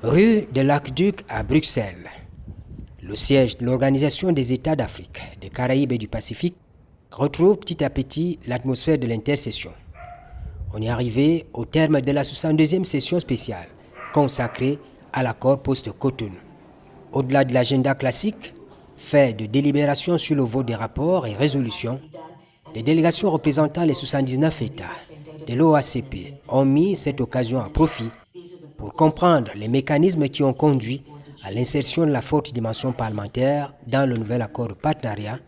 Rue de l'Aqueduc à Bruxelles, le siège de l'Organisation des États d'Afrique, des Caraïbes et du Pacifique retrouve petit à petit l'atmosphère de l'intercession. On est arrivé au terme de la 62e session spéciale consacrée à l'accord post-Cotonou. Au-delà de l'agenda classique, fait de délibérations sur le vote des rapports et résolutions, les délégations représentant les 79 États de l'OACP ont mis cette occasion à profit pour comprendre les mécanismes qui ont conduit à l'insertion de la forte dimension parlementaire dans le nouvel accord de partenariat,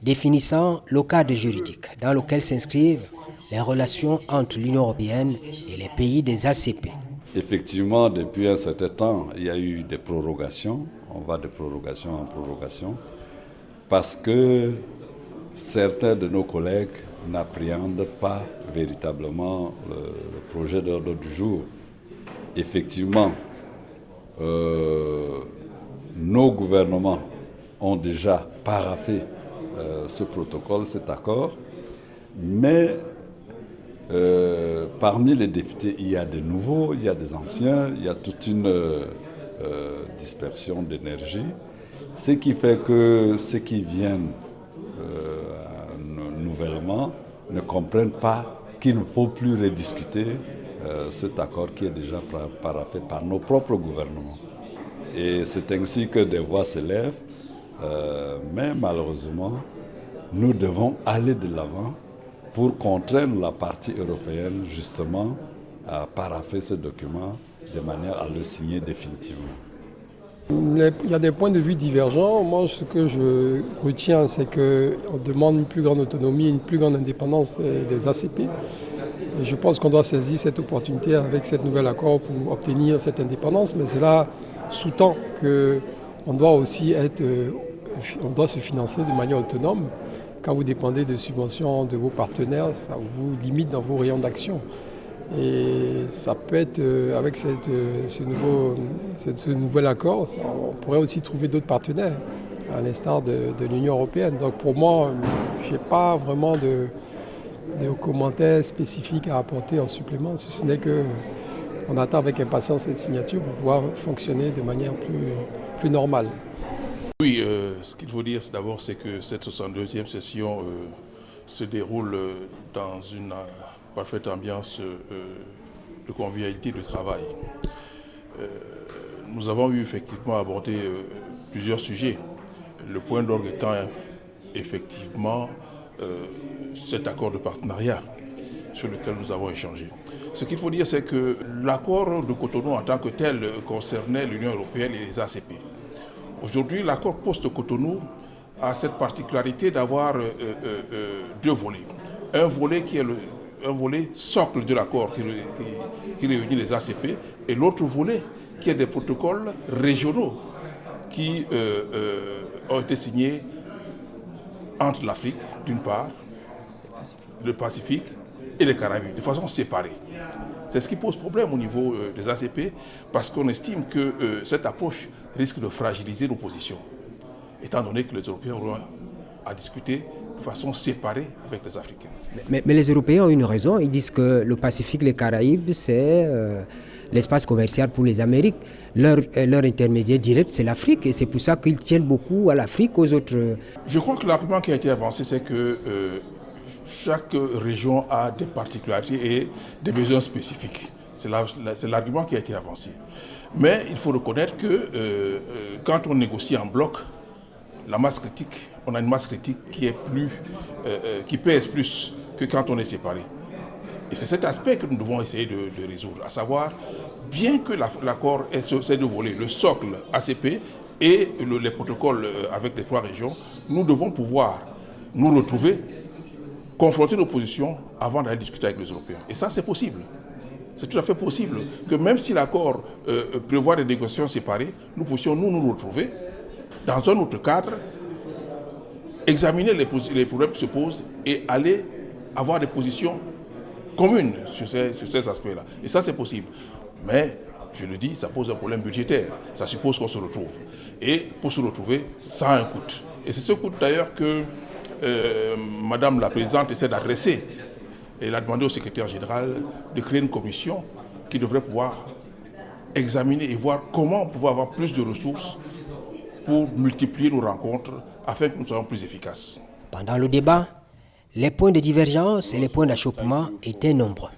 définissant le cadre juridique dans lequel s'inscrivent les relations entre l'Union européenne et les pays des ACP. Effectivement, depuis un certain temps, il y a eu des prorogations. On va de prorogation en prorogation parce que certains de nos collègues n'appréhendent pas véritablement le projet d'ordre du jour. Effectivement, nos gouvernements ont déjà paraphé ce protocole, cet accord, mais parmi les députés, il y a des nouveaux, il y a des anciens, il y a toute une dispersion d'énergie, ce qui fait que ceux qui viennent nouvellement ne comprennent pas qu'il ne faut plus rediscuter cet accord qui est déjà paraphé par nos propres gouvernements. Et c'est ainsi que des voix s'élèvent, mais malheureusement, nous devons aller de l'avant pour contraindre la partie européenne justement à parapher ce document de manière à le signer définitivement. Il y a des points de vue divergents. Moi, ce que je retiens, c'est qu'on demande une plus grande autonomie, une plus grande indépendance des ACP. Et je pense qu'on doit saisir cette opportunité avec ce nouvel accord pour obtenir cette indépendance, mais cela sous-tend qu'on doit aussi on doit se financer de manière autonome. Quand vous dépendez de subventions de vos partenaires, ça vous limite dans vos rayons d'action. Et ça peut être, avec ce nouvel accord, on pourrait aussi trouver d'autres partenaires, à l'instar de l'Union européenne. Donc pour moi, je n'ai pas vraiment de commentaires spécifiques à apporter en supplément, si ce n'est qu'on attend avec impatience cette signature pour pouvoir fonctionner de manière plus normale. Oui, ce qu'il faut dire d'abord, c'est que cette 62e session se déroule dans une parfaite ambiance de convivialité de travail. Nous avons eu effectivement abordé plusieurs sujets. Le point d'orgue étant effectivement cet accord de partenariat sur lequel nous avons échangé. Ce qu'il faut dire, c'est que l'accord de Cotonou en tant que tel concernait l'Union européenne et les ACP. Aujourd'hui, l'accord post-Cotonou a cette particularité d'avoir deux volets. Un volet qui est un volet socle de l'accord qui réunit les ACP et l'autre volet qui est des protocoles régionaux qui ont été signés entre l'Afrique, d'une part, le Pacifique et les Caraïbes, de façon séparée. C'est ce qui pose problème au niveau des ACP parce qu'on estime que cette approche risque de fragiliser nos positions, étant donné que les Européens auront à discuter de façon séparée avec les Africains. Mais les Européens ont une raison, ils disent que le Pacifique, les Caraïbes, c'est l'espace commercial pour les Amériques. Leur intermédiaire direct, c'est l'Afrique, et c'est pour ça qu'ils tiennent beaucoup à l'Afrique, aux autres. Je crois que l'argument qui a été avancé, c'est que chaque région a des particularités et des besoins spécifiques. C'est l'argument qui a été avancé. Mais il faut reconnaître que quand on négocie en bloc, la masse critique, on a une masse critique qui pèse plus que quand on est séparé. Et c'est cet aspect que nous devons essayer de résoudre, à savoir, bien que l'accord ait ces deux volets, le socle ACP et les protocoles avec les trois régions, nous devons pouvoir nous retrouver, confronter nos positions avant d'aller discuter avec les Européens. Et ça, c'est possible. C'est tout à fait possible que même si l'accord prévoit des négociations séparées, nous puissions nous retrouver dans un autre cadre, examiner les problèmes qui se posent et aller avoir des positions communes sur ces aspects-là. Et ça, c'est possible. Mais, je le dis, ça pose un problème budgétaire. Ça suppose qu'on se retrouve. Et pour se retrouver, ça a un coût. Et c'est ce coût d'ailleurs que Madame la Présidente essaie d'adresser Et il a demandé au secrétaire général de créer une commission qui devrait pouvoir examiner et voir comment on pouvait avoir plus de ressources pour multiplier nos rencontres afin que nous soyons plus efficaces. Pendant le débat, les points de divergence et les points d'achoppement étaient nombreux.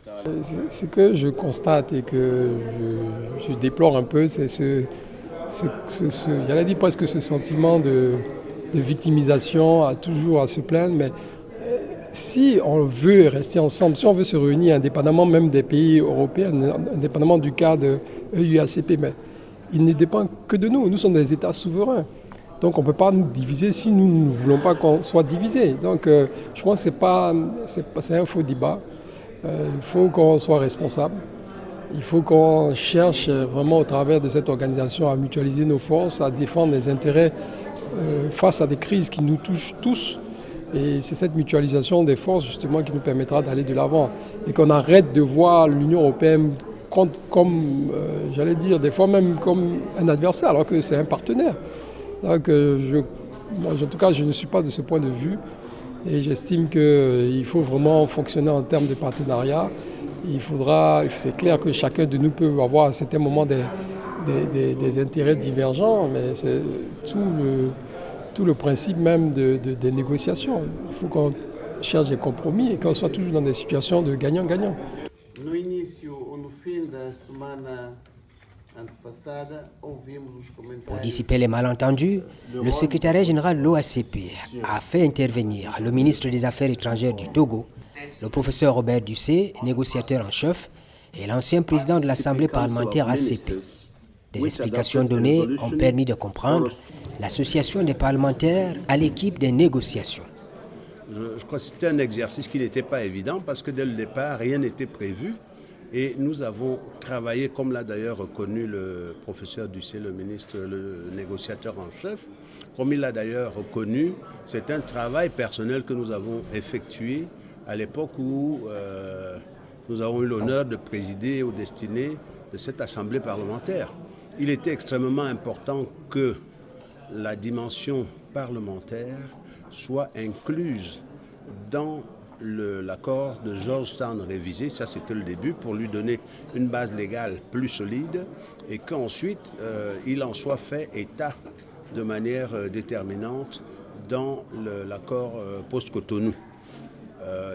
Ce que je constate et que je déplore un peu, c'est j'allais dire presque ce sentiment de victimisation, toujours à se plaindre, mais si on veut rester ensemble, si on veut se réunir indépendamment même des pays européens, indépendamment du cas de EUACP, mais il ne dépend que de nous. Nous sommes des États souverains. Donc on ne peut pas nous diviser si nous ne voulons pas qu'on soit divisés. Donc je pense que c'est un faux débat. Il faut qu'on soit responsable. Il faut qu'on cherche vraiment au travers de cette organisation à mutualiser nos forces, à défendre les intérêts face à des crises qui nous touchent tous. Et c'est cette mutualisation des forces justement qui nous permettra d'aller de l'avant. Et qu'on arrête de voir l'Union européenne comme j'allais dire, des fois même comme un adversaire, alors que c'est un partenaire. Donc moi, en tout cas, je ne suis pas de ce point de vue. Et j'estime qu'il faut vraiment fonctionner en termes de partenariat. C'est clair que chacun de nous peut avoir à certains moments des intérêts divergents, mais c'est tout le principe même des négociations. Il faut qu'on cherche des compromis et qu'on soit toujours dans des situations de gagnant-gagnant. No início ou no fim da semana antepassada, ouvimos os Pour comentários. dissiper les malentendus, le secrétariat général de l'OACP a fait intervenir le ministre des Affaires étrangères du Togo, le professeur Robert Dussé, négociateur en chef, et l'ancien président de l'Assemblée parlementaire ACP. Des explications données ont permis de comprendre l'association des parlementaires à l'équipe des négociations. Je crois que c'était un exercice qui n'était pas évident parce que dès le départ, rien n'était prévu. Et nous avons travaillé, comme l'a d'ailleurs reconnu le professeur Dussé, le ministre, le négociateur en chef, comme il l'a d'ailleurs reconnu, c'est un travail personnel que nous avons effectué à l'époque où nous avons eu l'honneur de présider aux destinées de cette assemblée parlementaire. Il était extrêmement important que la dimension parlementaire soit incluse dans l'accord de Georgetown révisé, ça c'était le début, pour lui donner une base légale plus solide et qu'ensuite il en soit fait état de manière déterminante dans l'accord post-Cotonou.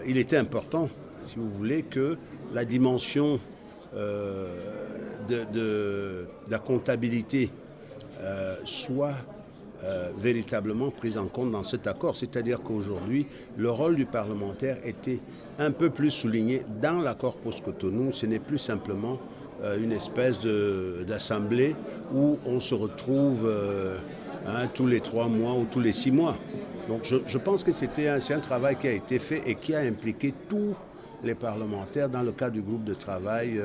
Il était important, si vous voulez, que la dimension de la comptabilité soit véritablement prise en compte dans cet accord. C'est-à-dire qu'aujourd'hui, le rôle du parlementaire était un peu plus souligné dans l'accord post-Cotonou. Ce n'est plus simplement une espèce d'assemblée où on se retrouve tous les 3 mois ou tous les 6 mois. Donc je pense que c'est un travail qui a été fait et qui a impliqué tous les parlementaires dans le cadre du groupe de travail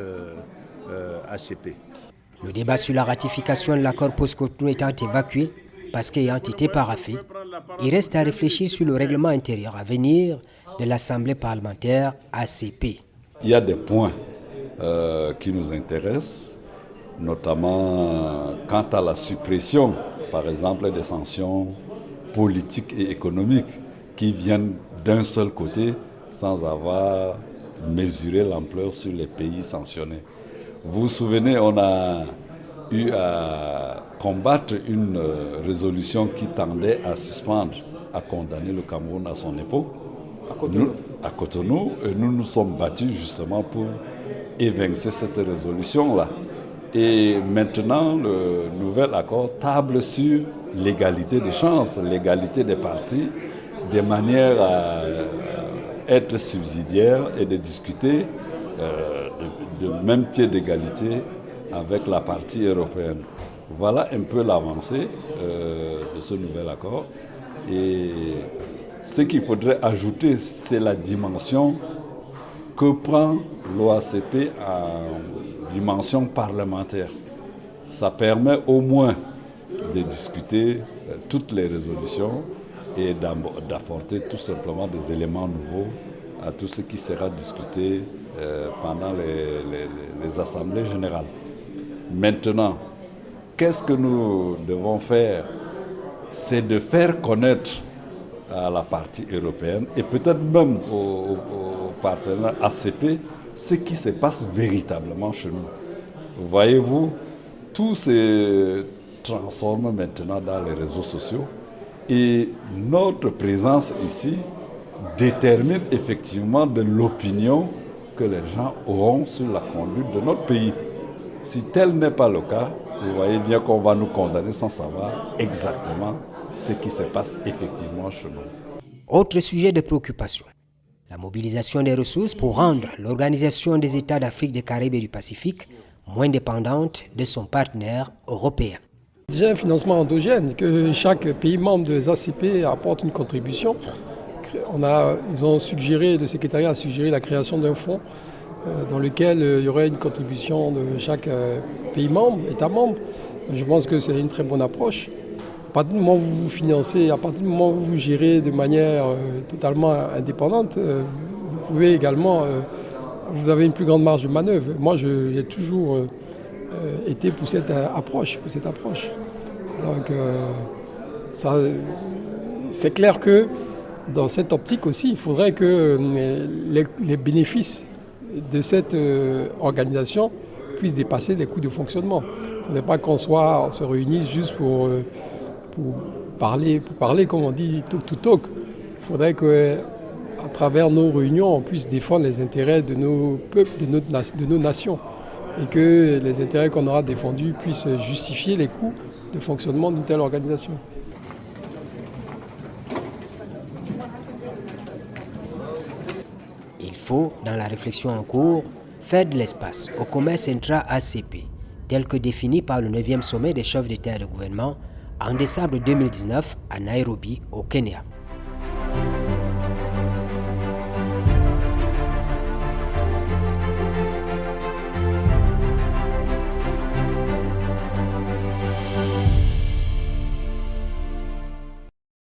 ACP. Le débat sur la ratification de l'accord post-Cotonou étant évacué, parce qu'ayant été paraphé, il reste à réfléchir sur le règlement intérieur à venir de l'Assemblée parlementaire ACP. Il y a des points qui nous intéressent, notamment quant à la suppression, par exemple, des sanctions politiques et économiques qui viennent d'un seul côté sans avoir mesuré l'ampleur sur les pays sanctionnés. Vous vous souvenez, on a eu à combattre une résolution qui tendait à suspendre, à condamner le Cameroun à son époque, à Cotonou, et nous nous sommes battus justement pour évincer cette résolution-là. Et maintenant, le nouvel accord table sur l'égalité des chances, l'égalité des partis, de manière à être subsidiaire et de discuter de même pied d'égalité avec la partie européenne. Voilà un peu l'avancée de ce nouvel accord. Et ce qu'il faudrait ajouter, c'est la dimension que prend l'OACP en dimension parlementaire. Ça permet au moins de discuter toutes les résolutions et d'apporter tout simplement des éléments nouveaux à tout ce qui sera discuté pendant les assemblées générales. Maintenant, qu'est-ce que nous devons faire? C'est de faire connaître à la partie européenne et peut-être même aux partenaires ACP ce qui se passe véritablement chez nous. Voyez-vous, tout se transforme maintenant dans les réseaux sociaux et notre présence ici détermine effectivement de l'opinion que les gens auront sur la conduite de notre pays. Si tel n'est pas le cas, vous voyez bien qu'on va nous condamner sans savoir exactement ce qui se passe effectivement chez nous. Autre sujet de préoccupation, la mobilisation des ressources pour rendre l'Organisation des États d'Afrique, des Caraïbes et du Pacifique moins dépendante de son partenaire européen. Déjà un financement endogène, que chaque pays membre des ACP apporte une contribution. Ils ont suggéré, le secrétariat a suggéré la création d'un fonds dans lequel il y aurait une contribution de chaque pays membre, État membre. Je pense que c'est une très bonne approche. À partir du moment où vous vous financez, à partir du moment où vous gérez de manière totalement indépendante, vous pouvez également, vous avez une plus grande marge de manœuvre. Moi, j'ai toujours été pour cette approche. Donc, c'est clair que dans cette optique aussi, il faudrait que les bénéfices de cette organisation puissent dépasser les coûts de fonctionnement. Il ne faudrait pas qu'on se réunisse juste pour parler, comme on dit, talk. Il faudrait qu'à travers nos réunions, on puisse défendre les intérêts de nos peuples, de nos nations. Et que les intérêts qu'on aura défendus puissent justifier les coûts de fonctionnement d'une telle organisation. Il faut, dans la réflexion en cours, faire de l'espace au commerce intra-ACP, tel que défini par le 9e sommet des chefs d'État et de gouvernement en décembre 2019 à Nairobi, au Kenya.